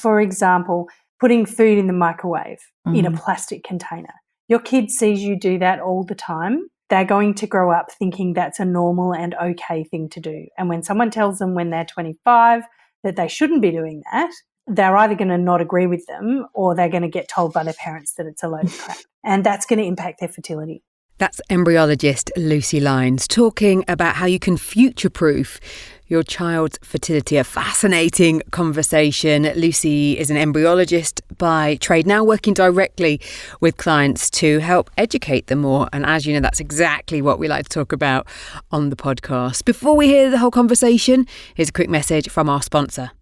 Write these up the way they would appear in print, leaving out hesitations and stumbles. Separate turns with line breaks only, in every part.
for example, putting food in the microwave in a plastic container. Your kid sees you do that all the time. They're going to grow up thinking that's a normal and okay thing to do. And when someone tells them when they're 25 that they shouldn't be doing that, they're either going to not agree with them or they're going to get told by their parents that it's a load of crap. And that's going to impact their fertility.
That's embryologist Lucy Lines talking about how you can future-proof your child's fertility. A fascinating conversation. Lucy is an embryologist by trade, now working directly with clients to help educate them more. And as you know, that's exactly what we like to talk about on the podcast. Before we hear the whole conversation, here's a quick message from our sponsor.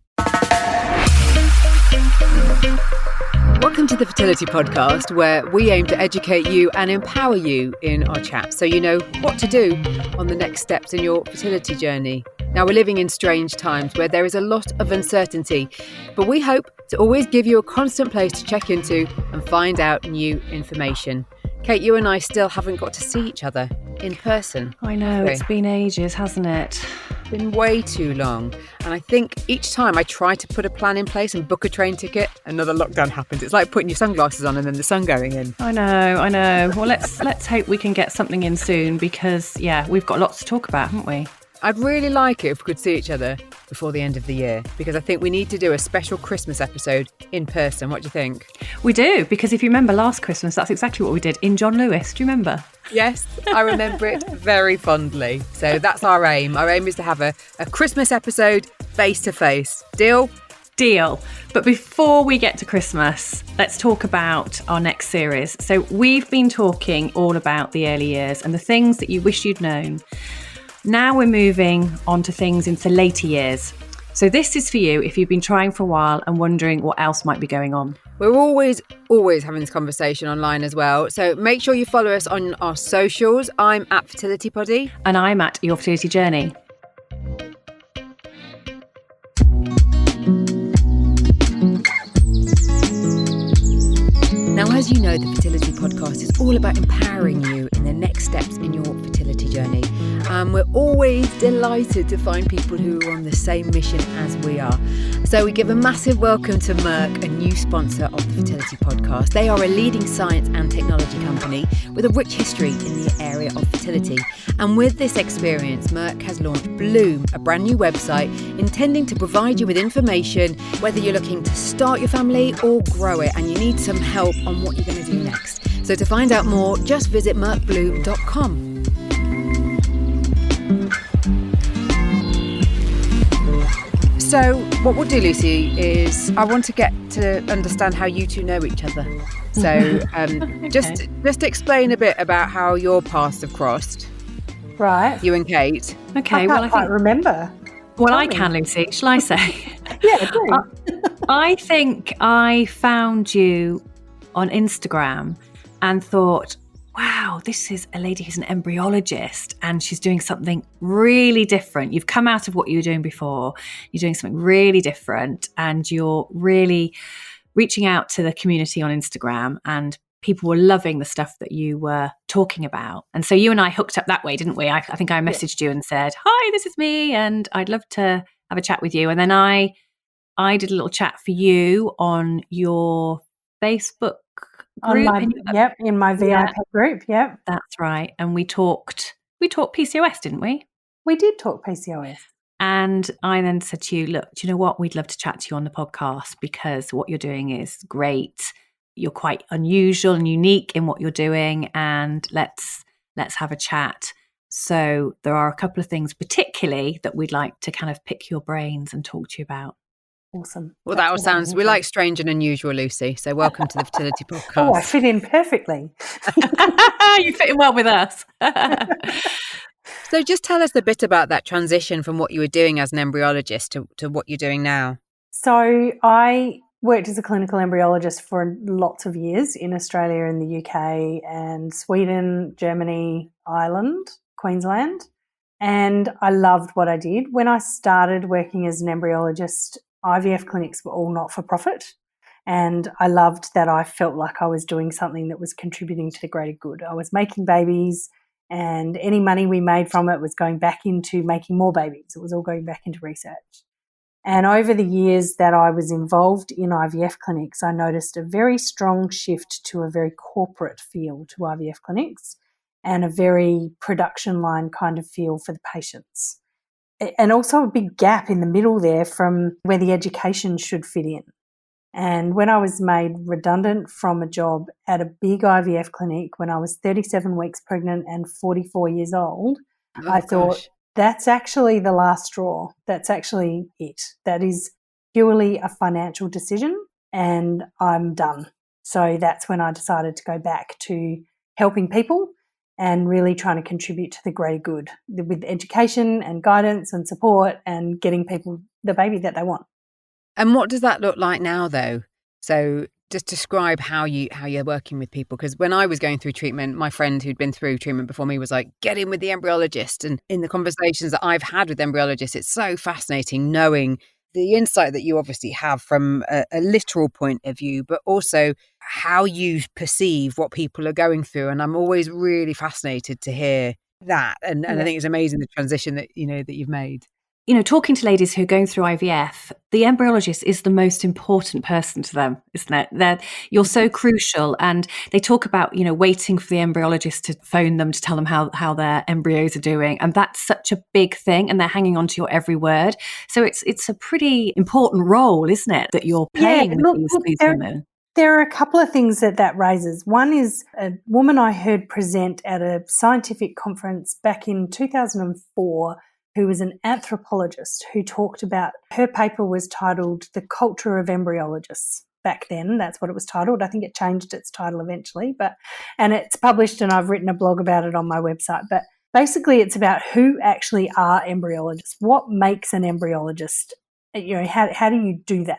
Welcome to the Fertility Podcast, where we aim to educate you and empower you in our chat so you know what to do on the next steps in your fertility journey. Now, we're living in strange times where there is a lot of uncertainty, but we hope to always give you a constant place to check into and find out new information. Kate, you and I still haven't got to see each other in person.
I know, it's been ages, hasn't it?
Been way too long. And I think each time I try to put a plan in place and book a train ticket, another lockdown happens. It's like putting your sunglasses on and then the sun going in.
I know. Well, let's hope we can get something in soon because, we've got lots to talk about, haven't we?
I'd really like it if we could see each other before the end of the year, because I think we need to do a special Christmas episode in person. What do you think?
We do, because if you remember last Christmas, that's exactly what we did in John Lewis. Do you remember?
Yes, I remember it very fondly. So that's our aim. Our aim is to have a Christmas episode face to face. Deal?
Deal. But before we get to Christmas, let's talk about our next series. So we've been talking all about the early years and the things that you wish you'd known. Now we're moving on to things into later years. So this is for you if you've been trying for a while and wondering what else might be going on.
We're always having this conversation online as well. So make sure you follow us on our socials. I'm at Fertility Poddy.
And I'm at Your Fertility Journey.
Now, as you know, the Fertility Podcast is all about empowering you in the next steps in your fertility journey. And we're always delighted to find people who are on the same mission as we are. So we give a massive welcome to Merck, a new sponsor of the Fertility Podcast. They are a leading science and technology company with a rich history in the area of fertility. And with this experience, Merck has launched Bloom, a brand new website intending to provide you with information whether you're looking to start your family or grow it and you need some help on what you're going to do next. So to find out more, just visit merckbloom.com. So what we'll do, Lucy, is I want to get to understand how you two know each other. So
Okay.
just explain a bit about how your paths have crossed.
Right.
You and Kate.
Okay,
I
well,
can't quite remember.
Well, I
Tell me.
can, Lucy. Shall I say?
Yeah, do.
I think I found you on Instagram and thought, wow, this is a lady who's an embryologist and she's doing something really different. You've come out of what you were doing before. You're doing something really different and you're really reaching out to the community on Instagram and people were loving the stuff that you were talking about. And so you and I hooked up that way, didn't we? I think I messaged you and said, hi, this is me and I'd love to have a chat with you. And then I did a little chat for you on your Facebook group.
In my VIP group, yep.
That's right. And we talked PCOS, didn't we?
We did talk PCOS.
And I then said to you, look, do you know what? We'd love to chat to you on the podcast because what you're doing is great. You're quite unusual and unique in what you're doing. And let's have a chat. So there are a couple of things particularly that we'd like to kind of pick your brains and talk to you about.
Awesome.
Well, that all sounds, we like strange and unusual, Lucy. So welcome to the Fertility Podcast.
Oh, I fit in perfectly.
You fit in well with us.
So just tell us a bit about that transition from what you were doing as an embryologist to what you're doing now.
So I worked as a clinical embryologist for lots of years in Australia and the UK and Sweden, Germany, Ireland, Queensland. And I loved what I did. When I started working as an embryologist, IVF clinics were all not-for-profit, and I loved that I felt like I was doing something that was contributing to the greater good. I was making babies, and any money we made from it was going back into making more babies. It was all going back into research. And over the years that I was involved in IVF clinics, I noticed a very strong shift to a very corporate feel to IVF clinics and a very production line kind of feel for the patients. And also a big gap in the middle there from where the education should fit in. And when I was made redundant from a job at a big IVF clinic when I was 37 weeks pregnant and 44 years old, I thought, that's actually the last straw. That's actually it. That is purely a financial decision and I'm done. So that's when I decided to go back to helping people and really trying to contribute to the greater good with education and guidance and support and getting people the baby that they want.
And what does that look like now, though? So just describe how you're working with people. Because when I was going through treatment, my friend who'd been through treatment before me was like, get in with the embryologist. And in the conversations that I've had with embryologists, it's so fascinating knowing the insight that you obviously have from a literal point of view, but also how you perceive what people are going through. And I'm always really fascinated to hear that. And I think it's amazing the transition that, that you've made.
Talking to ladies who are going through IVF, the embryologist is the most important person to them, isn't it? You're so crucial. And they talk about, waiting for the embryologist to phone them to tell them how their embryos are doing. And that's such a big thing. And they're hanging on to your every word. So it's a pretty important role, isn't it, that you're playing with these women?
There are a couple of things that raises. One is a woman I heard present at a scientific conference back in 2004 who was an anthropologist who talked about, her paper was titled The Culture of Embryologists. Back then, that's what it was titled. I think it changed its title eventually, and it's published and I've written a blog about it on my website. But basically it's about who actually are embryologists. What makes an embryologist? How do you do that?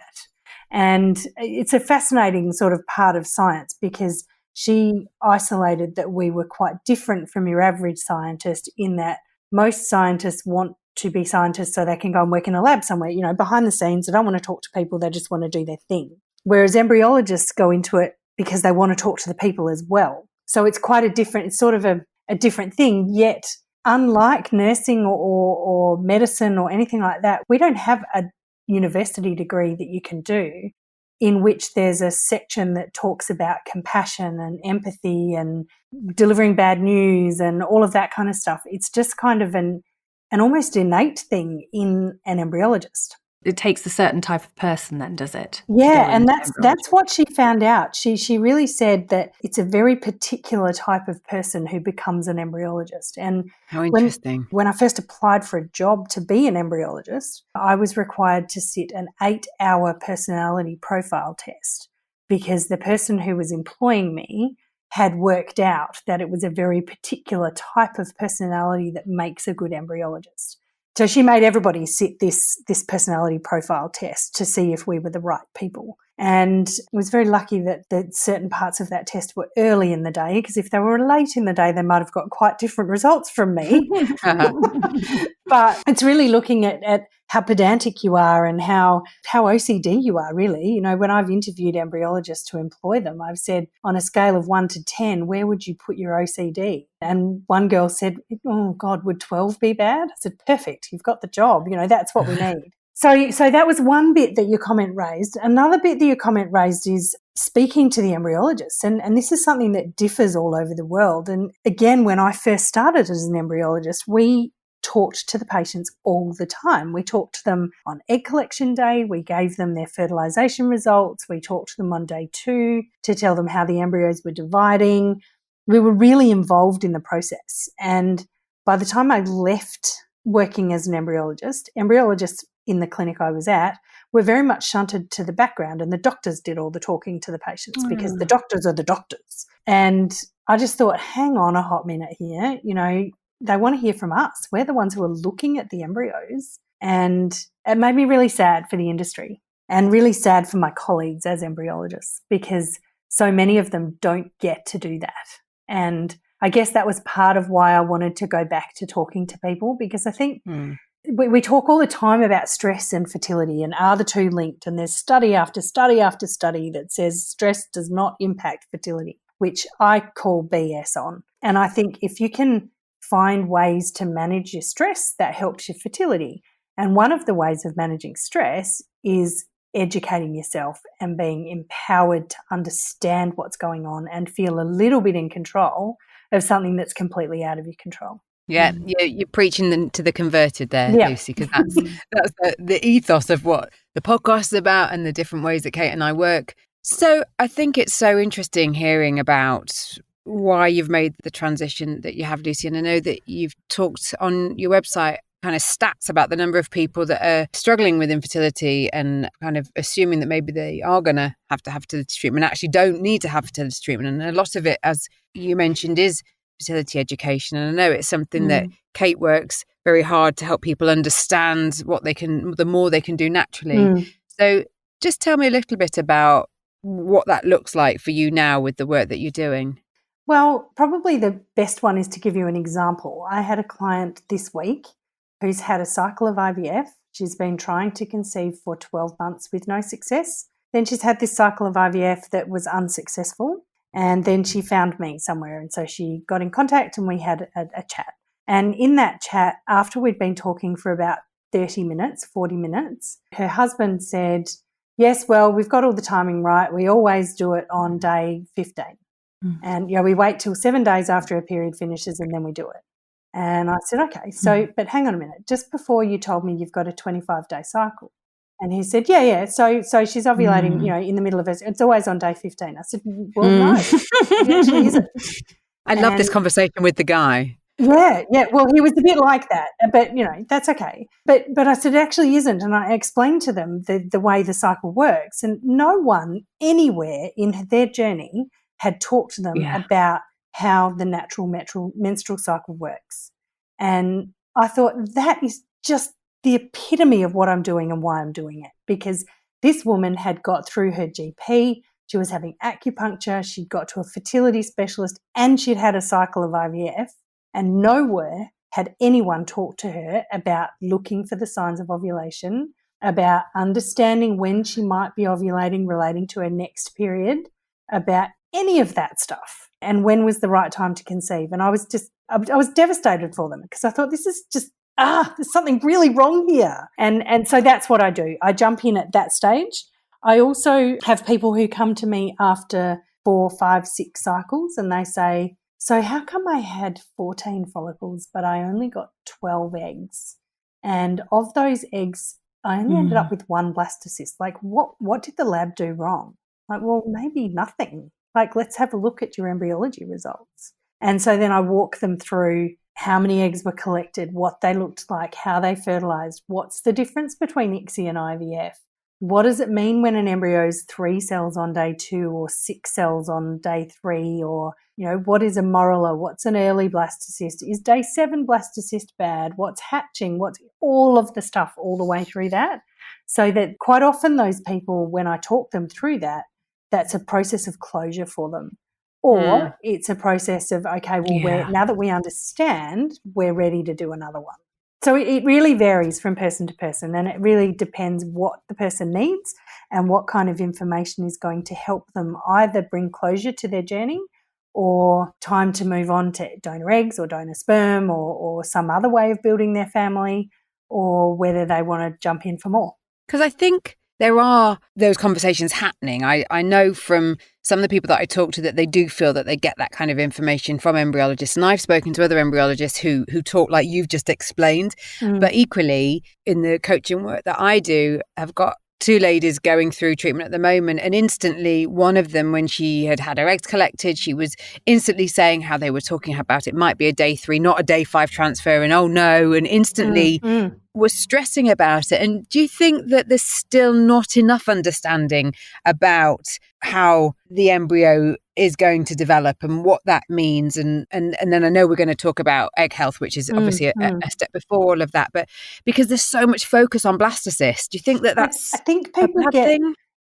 And it's a fascinating sort of part of science because she isolated that we were quite different from your average scientist in that most scientists want to be scientists so they can go and work in a lab somewhere, behind the scenes. They don't want to talk to people. They just want to do their thing. Whereas embryologists go into it because they want to talk to the people as well. So it's quite it's sort of a different thing. Yet, unlike nursing or medicine or anything like that, we don't have a university degree that you can do in which there's a section that talks about compassion and empathy and delivering bad news and all of that kind of stuff. It's just kind of an almost innate thing in an embryologist.
It takes a certain type of person then, does it?
Yeah, and that's what she found out. She really said that it's a very particular type of person who becomes an embryologist. And
how interesting.
When I first applied for a job to be an embryologist, I was required to sit an 8-hour personality profile test because the person who was employing me had worked out that it was a very particular type of personality that makes a good embryologist. So she made everybody sit this personality profile test to see if we were the right people. And was very lucky that certain parts of that test were early in the day, because if they were late in the day, they might have got quite different results from me. But it's really looking at how pedantic you are and how OCD you are, really. When I've interviewed embryologists to employ them, I've said, on a scale of 1 to 10, where would you put your OCD? And one girl said, oh, God, would 12 be bad? I said, perfect, you've got the job. That's what we need. So that was one bit that your comment raised. Another bit that your comment raised is speaking to the embryologists. And this is something that differs all over the world. And again, when I first started as an embryologist, we talked to the patients all the time. We talked to them on egg collection day. We gave them their fertilization results. We talked to them on day 2 to tell them how the embryos were dividing. We were really involved in the process. And by the time I left working as an embryologist, embryologists in the clinic I was at were very much shunted to the background, and the doctors did all the talking to the patients because the doctors are the doctors. And I just thought, hang on a hot minute here. They want to hear from us. We're the ones who are looking at the embryos. And it made me really sad for the industry and really sad for my colleagues as embryologists because so many of them don't get to do that. And I guess that was part of why I wanted to go back to talking to people, because I think we talk all the time about stress and fertility and are the two linked, and there's study after study after study that says stress does not impact fertility, which I call BS on. And I think if you can find ways to manage your stress, that helps your fertility. And one of the ways of managing stress is educating yourself and being empowered to understand what's going on and feel a little bit in control of something that's completely out of your control.
Yeah, you're preaching to the converted there, Lucy, because that's the ethos of what the podcast is about and the different ways that Kate and I work. So I think it's so interesting hearing about why you've made the transition that you have, Lucy. And I know that you've talked on your website kind of stats about the number of people that are struggling with infertility and kind of assuming that maybe they are going to have fertility treatment, actually don't need to have fertility treatment. And a lot of it, as you mentioned, is fertility education. And I know it's something that Kate works very hard to help people understand what they can, the more they can do naturally. So just tell me a little bit about what that looks like for you now with the work that you're doing.
Well, probably the best one is to give you an example. I had a client this week who's had a cycle of IVF. She's been trying to conceive for 12 months with no success. Then she's had this cycle of IVF that was unsuccessful. And then she found me somewhere. And so she got in contact and we had a chat. And in that chat, after we'd been talking for about 30 minutes, 40 minutes, her husband said, yes, well, we've got all the timing right. We always do it on day 15. And, we wait till 7 days after her period finishes and then we do it. And I said, okay, so, but hang on a minute. Just before you told me you've got a 25-day cycle. And he said, yeah. So she's ovulating, in the middle of it. It's always on day 15. I said, well, no, it actually isn't.
I love this conversation with the guy.
Yeah. Well, he was a bit like that, but, that's okay. But I said, it actually isn't. And I explained to them the way the cycle works. And no one anywhere in their journey had talked to them about how the natural menstrual cycle works. And I thought that is just the epitome of what I'm doing and why I'm doing it, because this woman had got through her GP, she was having acupuncture, she'd got to a fertility specialist, and she'd had a cycle of IVF, and nowhere had anyone talked to her about looking for the signs of ovulation, about understanding when she might be ovulating relating to her next period, about any of that stuff, and when was the right time to conceive. And I was devastated for them because I thought, this is just, there's something really wrong here. And so that's what I do. I jump in at that stage. I also have people who come to me after 4, 5, 6 cycles and they say, so how come I had 14 follicles but I only got 12 eggs? And of those eggs, I only ended up with 1 blastocyst. Like, what did the lab do wrong? Like, well, maybe nothing. Like, let's have a look at your embryology results. And so then I walk them through how many eggs were collected, what they looked like, how they fertilized, what's the difference between ICSI and IVF, what does it mean when an embryo is 3 cells on day 2 or 6 cells on day 3, or, what is a morula, what's an early blastocyst, is day 7 blastocyst bad, what's hatching, what's all of the stuff all the way through that. So that quite often those people, when I talk them through that, that's a process of closure for them. Or it's a process of, okay, well, now that we understand, we're ready to do another one. So it really varies from person to person, and it really depends what the person needs and what kind of information is going to help them either bring closure to their journey or time to move on to donor eggs or donor sperm or some other way of building their family, or whether they want to jump in for more.
Because I think there are those conversations happening. I know from some of the people that I talk to that they do feel that they get that kind of information from embryologists. And I've spoken to other embryologists who talk like you've just explained. But equally, in the coaching work that I do, I've got 2 ladies going through treatment at the moment. And instantly, one of them, when she had her eggs collected, she was instantly saying how they were talking about it might be a day 3, not a day 5 transfer. And oh no, and instantly was stressing about it. And do you think that there's still not enough understanding about how the embryo is going to develop and what that means? And then I know we're going to talk about egg health, which is obviously a step before all of that. But because there's so much focus on blastocysts, do you think that that's
I think people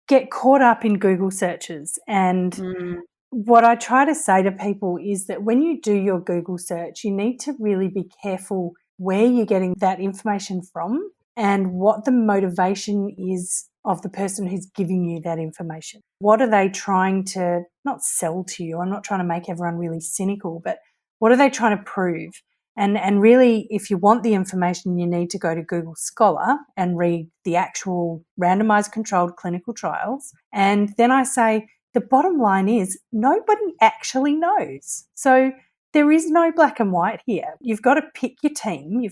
get caught up in Google searches. And what I try to say to people is that when you do your Google search, you need to really be careful where you're getting that information from and what the motivation is of the person who's giving you that information. What are they trying to not sell to you? I'm not trying to make everyone really cynical, but what are they trying to prove? And really, if you want the information, you need to go to Google Scholar and read the actual randomized controlled clinical trials. And then I say, the bottom line is nobody actually knows. So there is no black and white here. You've got to pick your team.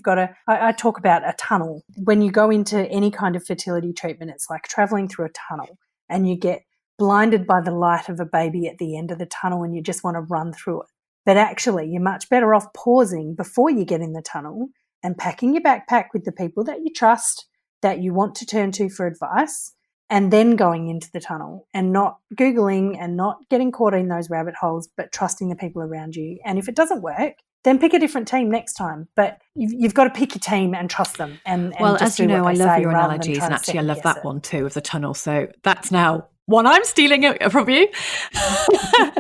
I talk about a tunnel. When you go into any kind of fertility treatment, it's like traveling through a tunnel and you get blinded by the light of a baby at the end of the tunnel and you just want to run through it. But actually, you're much better off pausing before you get in the tunnel and packing your backpack with the people that you trust, that you want to turn to for advice, and then going into the tunnel and not Googling and not getting caught in those rabbit holes, but trusting the people around you. And if it doesn't work, then pick a different team next time. But you've got to pick your team and trust them. And
well,
just
as you know, I love your
rather
analogies, and actually I love that
it.
one too, of the tunnel. So that's now one I'm stealing from you.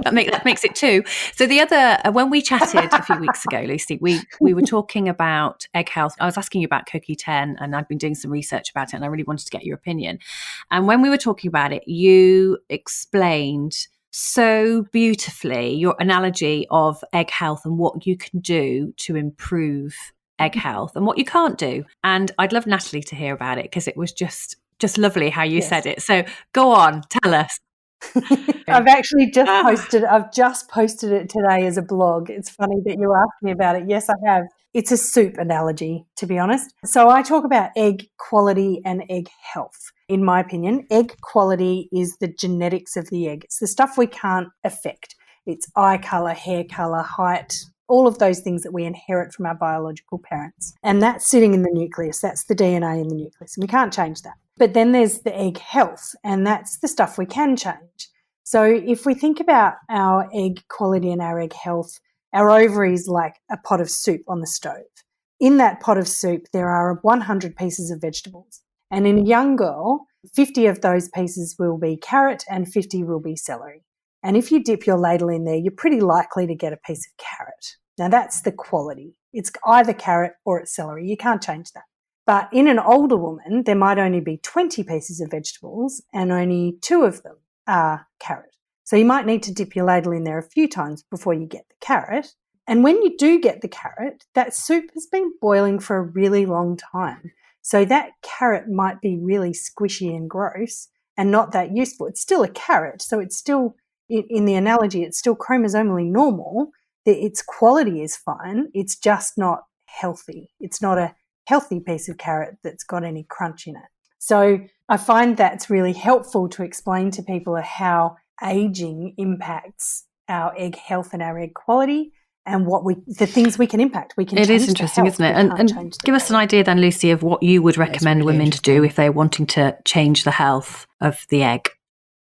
that makes it two. So the other, when we chatted a few weeks ago, Lucy, we were talking about egg health. I was asking you about CoQ10, and I've been doing some research about it, and I really wanted to get your opinion. And when we were talking about it, you explained so beautifully your analogy of egg health and what you can do to improve egg health and what you can't do. And I'd love Natalie to hear about it, because it was just lovely how you said it. So go on, tell us.
I've actually just posted it today as a blog. It's funny that you asked me about it. Yes, I have. It's a soup analogy, to be honest. So I talk about egg quality and egg health. In my opinion, egg quality is the genetics of the egg. It's the stuff we can't affect. It's eye colour, hair colour, height, all of those things that we inherit from our biological parents. And that's sitting in the nucleus. That's the DNA in the nucleus. And we can't change that. But then there's the egg health, and that's the stuff we can change. So if we think about our egg quality and our egg health, our ovary is like a pot of soup on the stove. In that pot of soup, there are 100 pieces of vegetables. And in a young girl, 50 of those pieces will be carrot and 50 will be celery. And if you dip your ladle in there, you're pretty likely to get a piece of carrot. Now that's the quality. It's either carrot or it's celery. You can't change that. But in an older woman, there might only be 20 pieces of vegetables and only 2 of them are carrot. So you might need to dip your ladle in there a few times before you get the carrot. And when you do get the carrot, that soup has been boiling for a really long time. So that carrot might be really squishy and gross and not that useful. It's still a carrot. So it's still, in the analogy, it's still chromosomally normal. Its quality is fine. It's just not healthy. It's not a healthy piece of carrot that's got any crunch in it. So I find that's really helpful to explain to people how aging impacts our egg health and our egg quality, and the things we can impact. We can.
It is interesting, isn't it? And give us an idea then, Lucy, of what you would recommend women to do if they're wanting to change the health of the egg.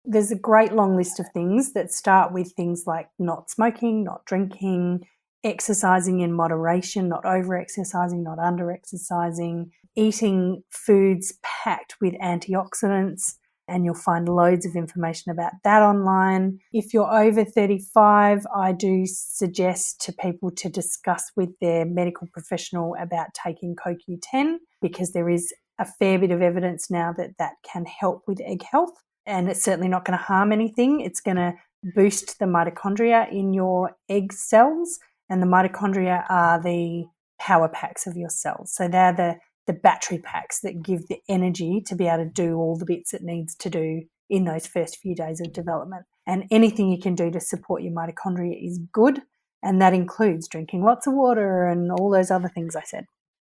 There's a great long list of things that start with things like not smoking, not drinking, exercising in moderation, not over-exercising, not under-exercising, eating foods packed with antioxidants, and you'll find loads of information about that online. If you're over 35, I do suggest to people to discuss with their medical professional about taking CoQ10, because there is a fair bit of evidence now that can help with egg health, and it's certainly not going to harm anything. It's going to boost the mitochondria in your egg cells, and the mitochondria are the power packs of your cells. So they're the battery packs that give the energy to be able to do all the bits it needs to do in those first few days of development. And anything you can do to support your mitochondria is good, and that includes drinking lots of water and all those other things I said.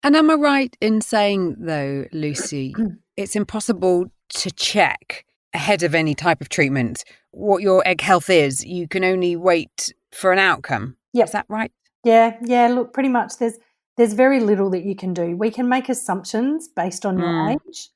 And am I right in saying, though, Lucy, it's impossible to check ahead of any type of treatment what your egg health is? You can only wait for an outcome.
Yep.
Is that right?
Yeah. Look, pretty much there's very little that you can do. We can make assumptions based on your age,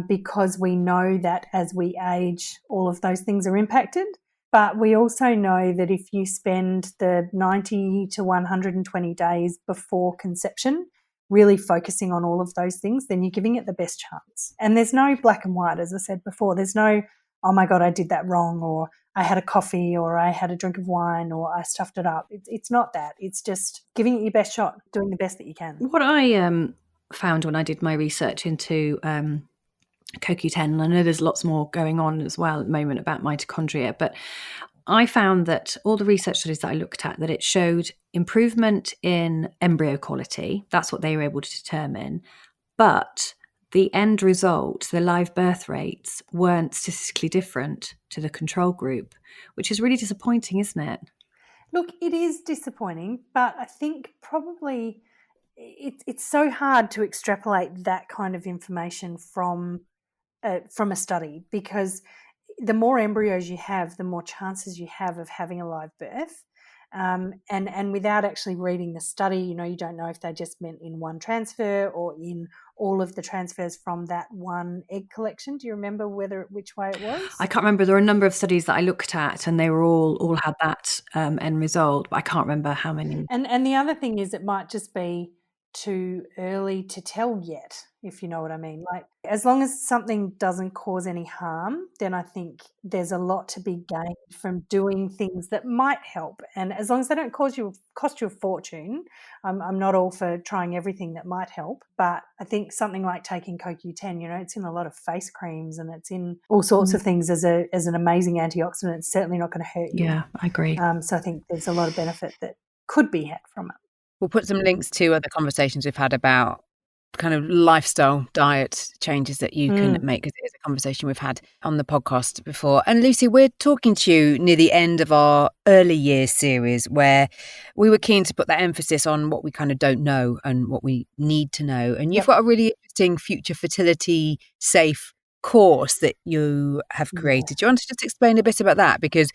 because we know that as we age, all of those things are impacted. But we also know that if you spend the 90 to 120 days before conception really focusing on all of those things, then you're giving it the best chance. And there's no black and white, as I said before. There's no, oh my God, I did that wrong, or I had a coffee, or I had a drink of wine, or I stuffed it up. It's not that. It's just giving it your best shot, doing the best that you can.
What I found when I did my research into CoQ10, and I know there's lots more going on as well at the moment about mitochondria, but I found that all the research studies that I looked at, that it showed improvement in embryo quality. That's what they were able to determine. But the end result, the live birth rates, weren't statistically different to the control group, which is really disappointing, isn't it?
Look, it is disappointing, but I think probably it's so hard to extrapolate that kind of information from a study, because the more embryos you have, the more chances you have of having a live birth. And without actually reading the study, you don't know if they just meant in one transfer or in all of the transfers from that one egg collection. Do you remember which way it was?
I can't remember. There were a number of studies that I looked at, and they were all had that end result, but I can't remember how many.
And the other thing is, it might just be too early to tell yet, if you know what I mean. Like, as long as something doesn't cause any harm, then I think there's a lot to be gained from doing things that might help. And as long as they don't cost you a fortune, I'm not all for trying everything that might help. But I think something like taking CoQ10, it's in a lot of face creams and it's in all sorts of things as an amazing antioxidant. It's certainly not going to hurt you.
Yeah, I agree.
So I think there's a lot of benefit that could be had from it.
We'll put some links to other conversations we've had about kind of lifestyle diet changes that you can make, because it is a conversation we've had on the podcast before. And Lucy, we're talking to you near the end of our early years series, where we were keen to put that emphasis on what we kind of don't know and what we need to know. And you've got a really interesting future fertility safe course that you have created. Do you want to just explain a bit about that? Because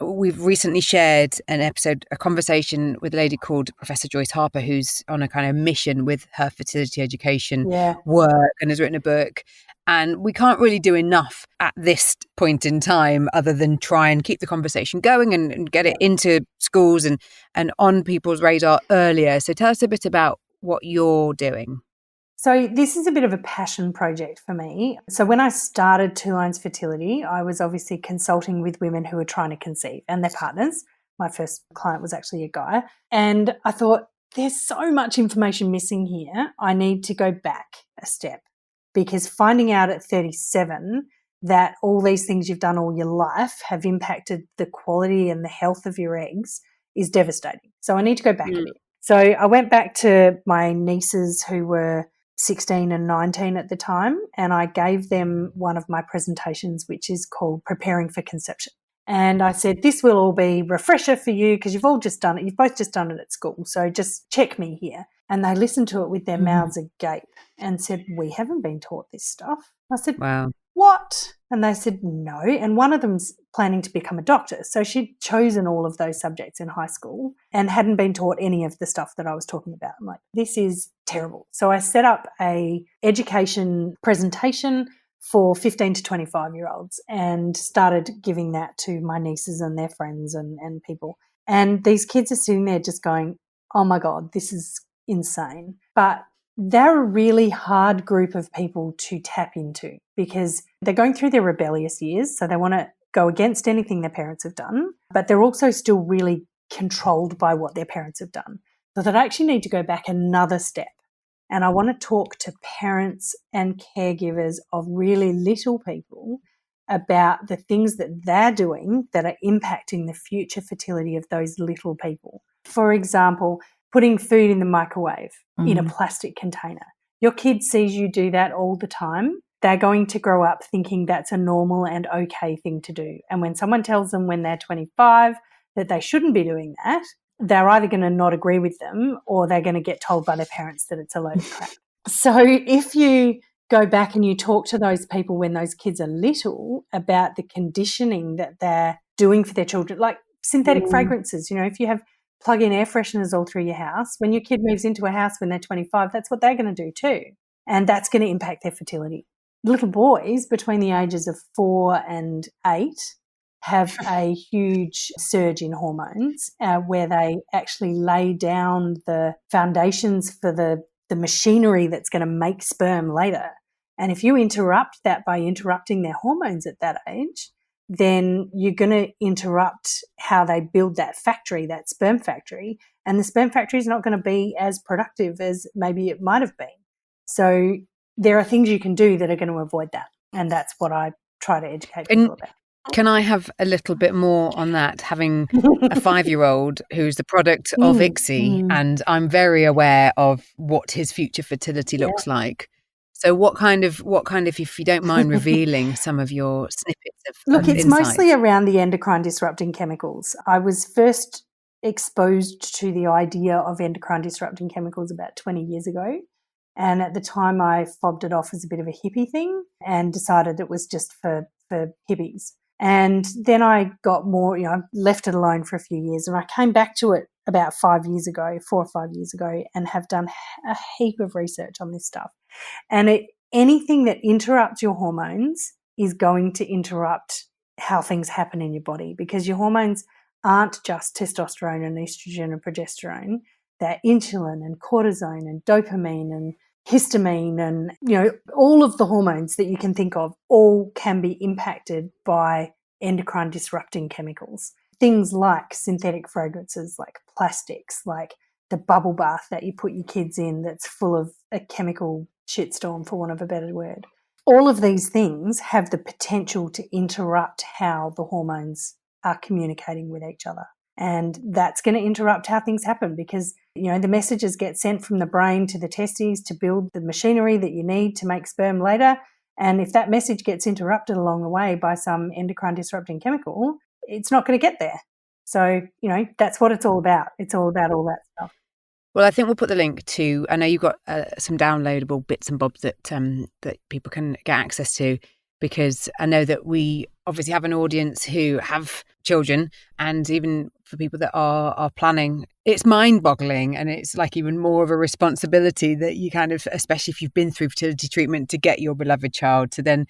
we've recently shared a conversation with a lady called Professor Joyce Harper, who's on a kind of mission with her fertility education work and has written a book. And we can't really do enough at this point in time other than try and keep the conversation going and get it into schools and on people's radar earlier. So tell us a bit about what you're doing.
So this is a bit of a passion project for me. So when I started Two Lines Fertility, I was obviously consulting with women who were trying to conceive and their partners. My first client was actually a guy. And I thought, there's so much information missing here. I need to go back a step, because finding out at 37 that all these things you've done all your life have impacted the quality and the health of your eggs is devastating. So I need to go back a bit. So I went back to my nieces who were 16 and 19 at the time, and I gave them one of my presentations, which is called Preparing for Conception. And I said, this will all be refresher for you because you've all just done it. You've both just done it at school. So just check me here. And they listened to it with their mouths agape and said, we haven't been taught this stuff. I said, wow. What? And they said, no. And one of them's planning to become a doctor. So she'd chosen all of those subjects in high school and hadn't been taught any of the stuff that I was talking about. I'm like, this is terrible. So I set up a education presentation for 15 to 25-year-olds and started giving that to my nieces and their friends and people. And these kids are sitting there just going, oh my God, this is insane. But they're a really hard group of people to tap into because they're going through their rebellious years. So they want to go against anything their parents have done, but they're also still really controlled by what their parents have done. So they actually need to go back another step. And I want to talk to parents and caregivers of really little people about the things that they're doing that are impacting the future fertility of those little people. For example, putting food in the microwave in a plastic container. Your kid sees you do that all the time. They're going to grow up thinking that's a normal and okay thing to do. And when someone tells them when they're 25 that they shouldn't be doing that, they're either going to not agree with them or they're going to get told by their parents that it's a load of crap. So if you go back and you talk to those people when those kids are little about the conditioning that they're doing for their children, like synthetic fragrances, if you have plug-in air fresheners all through your house, when your kid moves into a house when they're 25, that's what they're going to do too. And that's going to impact their fertility. Little boys between the ages of 4 and 8 have a huge surge in hormones where they actually lay down the foundations for the machinery that's going to make sperm later. And if you interrupt that by interrupting their hormones at that age, then you're going to interrupt how they build that factory, that sperm factory, and the sperm factory is not going to be as productive as maybe it might have been. So there are things you can do that are going to avoid that, and that's what I try to educate people about.
Can I have a little bit more on that? Having a 5-year-old who's the product of ICSI, and I'm very aware of what his future fertility looks like. So what kind of, if you don't mind revealing some of your snippets of
Look, it's
insight?
mostly around the endocrine disrupting chemicals. I was first exposed to the idea of endocrine disrupting chemicals about 20 years ago. And at the time I fobbed it off as a bit of a hippie thing and decided it was just for hippies. And then I got more, I left it alone for a few years, and I came back to it about 4 or 5 years ago, and have done a heap of research on this stuff. And anything that interrupts your hormones is going to interrupt how things happen in your body, because your hormones aren't just testosterone and estrogen and progesterone. They're insulin and cortisone and dopamine and histamine and, all of the hormones that you can think of all can be impacted by endocrine disrupting chemicals. Things like synthetic fragrances, like plastics, like the bubble bath that you put your kids in that's full of a chemical shitstorm, for want of a better word. All of these things have the potential to interrupt how the hormones are communicating with each other. And that's going to interrupt how things happen, because, the messages get sent from the brain to the testes to build the machinery that you need to make sperm later. And if that message gets interrupted along the way by some endocrine disrupting chemical, it's not going to get there. So, that's what it's all about. It's all about all that stuff.
Well, I think we'll put the link to, I know you've got some downloadable bits and bobs that people can get access to, because I know that we obviously have an audience who have children, and even for people that are planning, it's mind-boggling, and it's like even more of a responsibility that you kind of, especially if you've been through fertility treatment to get your beloved child, to then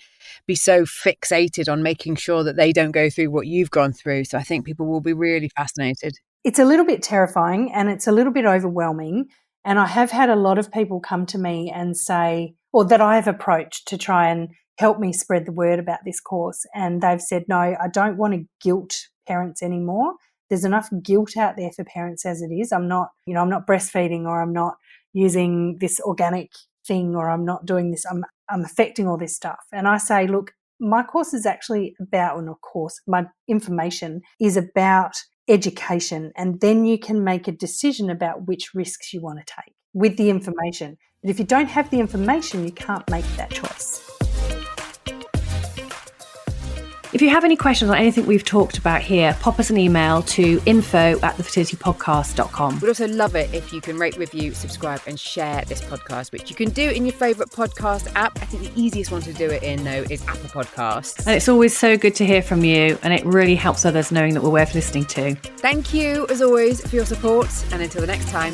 be so fixated on making sure that they don't go through what you've gone through. So I think people will be really fascinated.
It's a little bit terrifying and it's a little bit overwhelming. And I have had a lot of people come to me and say, or that I have approached to try and help me spread the word about this course. And they've said, no, I don't want to guilt parents anymore. There's enough guilt out there for parents as it is. I'm not breastfeeding, or I'm not using this organic thing, or I'm not doing this. I'm affecting all this stuff. And I say, look, my course is actually about, my information is about education. And then you can make a decision about which risks you want to take with the information. But if you don't have the information, you can't make that choice.
If you have any questions on anything we've talked about here, pop us an email to info@thefertilitypodcast.com.
We'd also love it if you can rate, review, subscribe and share this podcast, which you can do in your favourite podcast app. I think the easiest one to do it in, though, is Apple Podcasts.
And it's always so good to hear from you, and it really helps others knowing that we're worth listening to.
Thank you, as always, for your support, and until the next time.